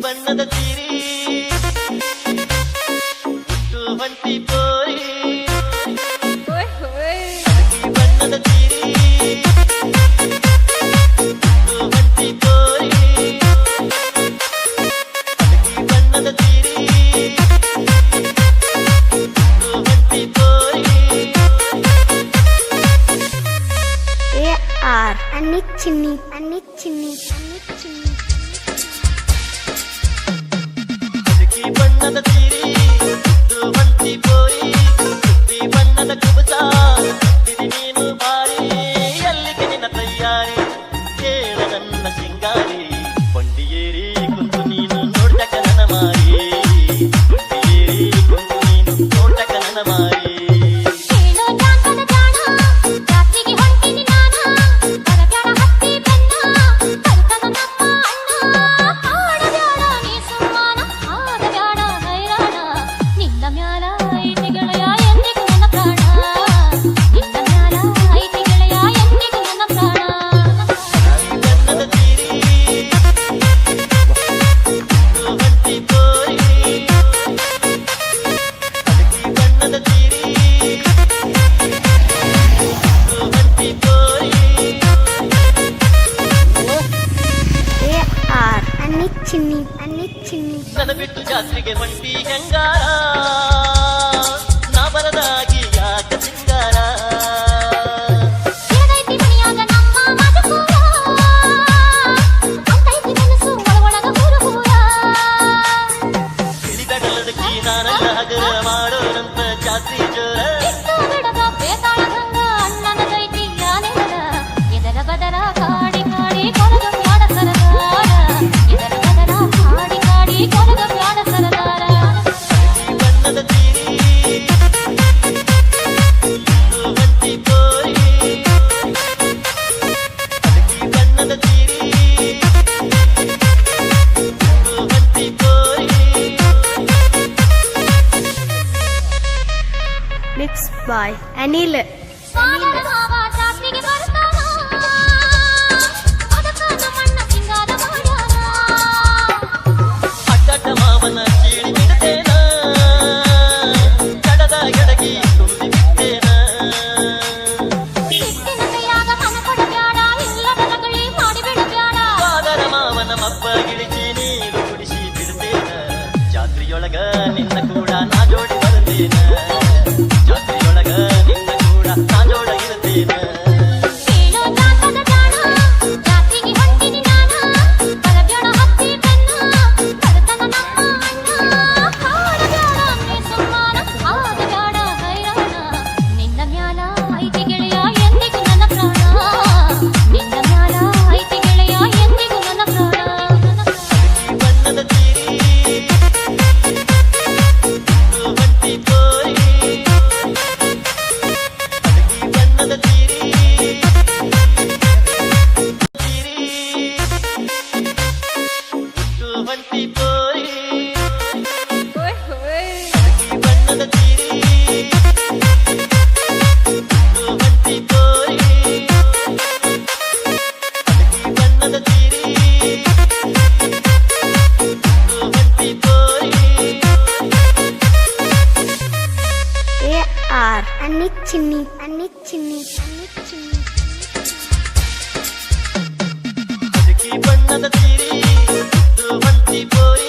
ಬಣ್ಣದ ಸೀರಿ ಹೊಂಟಿ ಪೋರಿ ಬಣ್ಣದ ಸೀರಿ ಹೊಂಟಿ ಪೋರಿ ಬಣ್ಣದ ಸೀರಿ ಹೊಂಟಿ ಪೋರಿ AR Annichini ಬಣ್ಣದ ಸೀರಿ ಹೊಂಟಿ ಪೋರಿ ಬಣ್ಣದ ಕುಬಸ ನೀನು ಬಾರಿ ಎಲ್ಲಿಗೆ ನಿನ್ನ ತಯಾರಿ ಕೇಳ ನನ್ನ ಸಿಂಗಾರಿ ಕೊಂಡಿಯೇರಿ ಕುಂತು ನೀನು ನೋಡ್ತಕ್ಕ ನನ್ನ ಮಾರಿ ಕೊಂಡಿಯೇರಿ ಕುಂತು ನೀನು ನೋಡ್ತಕ್ಕ ನನ್ನ ಮಾರಿ ನನ್ನ ಬಿಟ್ಟು ಜಾತ್ರೆಗೆ ಹೊಂಟಿ ಹೆಂಗಾರ ನಾ ಬರದಾಗಿ ಯಾಕ ಸಿಂಗಾರ ತಿಳಿದಡಲದಕ್ಕಿ ನಾನಲ್ಲ ಹಗರ ಮಾಡೋರಂತ ಜಾತ್ರೆ ಜೋರ Mixed by Anil. ಅಡ್ಡಡ್ಡ ಮಾವನ ಕೀಳಿ ಬಿಡ್ತೇನ ಕಡದ ಗಡಗಿ ತುಂಬಿ ಬಿಡ್ತೇನ ಫಾದರ ಮಾವನ ಮಬ್ಬ ಗಿಳಿಸಿ ನೀರು ಕುಡಿಸಿ ಬಿಡ್ತೇನ ಜಾತ್ರೆಯೊಳಗ ನಿನ್ನ ಕೂಡ ನಾ ಜೋಡಿ ಬರ್ತೇನ ಜಾತ್ರೆಯೊಳಗ ನಿನ್ನ ಕೂಡ ನಾ ಜೋಡ ಇರ್ತೇನ ಹೊಂಟಿ ಪೋರಿ ಬಣ್ಣದ ಸೀರಿ ಹೊಂಟಿ ಪೋರಿ ಬಣ್ಣದ ಸೀರಿ ಹೊಂಟಿ ಪೋರಿ AR Annichini ಬಣ್ಣದ ಸೀರಿ ಹೊಂಟಿ ಪೋರಿ